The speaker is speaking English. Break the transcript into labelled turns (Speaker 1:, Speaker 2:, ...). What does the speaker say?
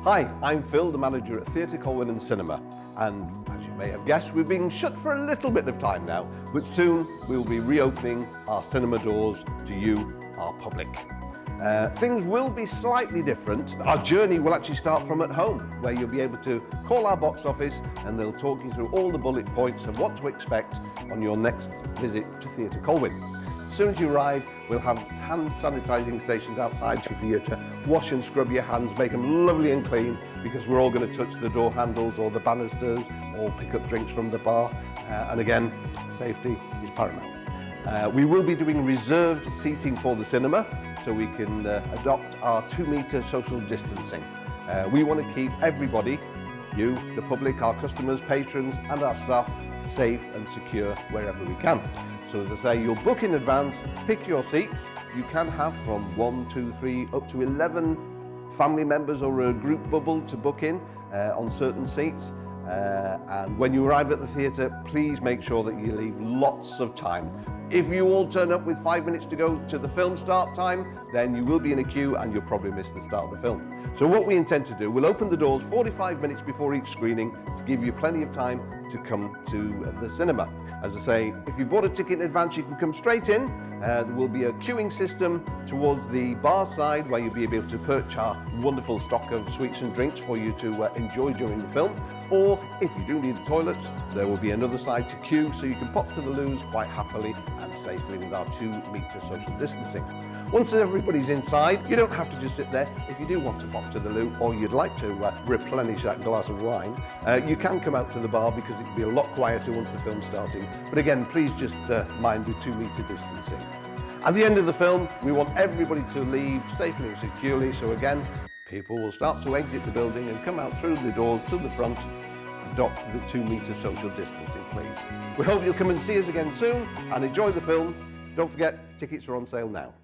Speaker 1: Hi, I'm Phil, the manager at Theatr Colwyn and Cinema, and as you may have guessed, we've been shut for a little bit of time now, but soon we'll be reopening our cinema doors to you, our public. Things will be slightly different. Our journey will actually start from at home, where you'll be able to call our box office and they'll talk you through all the bullet points of what to expect on your next visit to Theatr Colwyn. As soon as you arrive, we'll have hand sanitising stations outside for you to wash and scrub your hands, make them lovely and clean, because we're all going to touch the door handles or the banisters or pick up drinks from the bar. And again, safety is paramount. We will be doing reserved seating for the cinema, so we can adopt our 2-metre social distancing. We want to keep everybody, you, the public, our customers, patrons and our staff, safe and secure wherever we can. So as I say, you'll book in advance, pick your seats. You can have from 1, 2, 3, up to 11 family members or a group bubble to book in on certain seats. And when you arrive at the theatre, please make sure that you leave lots of time. If you all turn up with 5 minutes to go to the film start time, then you will be in a queue and you'll probably miss the start of the film. So what we intend to do, we'll open the doors 45 minutes before each screening to give you plenty of time to come to the cinema. As I say, if you bought a ticket in advance, you can come straight in. There will be a queuing system towards the bar side where you'll be able to purchase our wonderful stock of sweets and drinks for you to enjoy during the film. Or if you do need the toilets, there will be another side to queue so you can pop to the loos quite happily and safely with our 2-metre social distancing. Once everybody's inside, you don't have to just sit there. If you do want to pop to the loo or you'd like to replenish that glass of wine, you can come out to the bar because it can be a lot quieter once the film's starting. But again, please just mind the 2-metre distancing. At the end of the film, we want everybody to leave safely and securely. So again, people will start to exit the building and come out through the doors to the front. Adopt the 2-metre social distancing, please. We hope you'll come and see us again soon and enjoy the film. Don't forget, tickets are on sale now.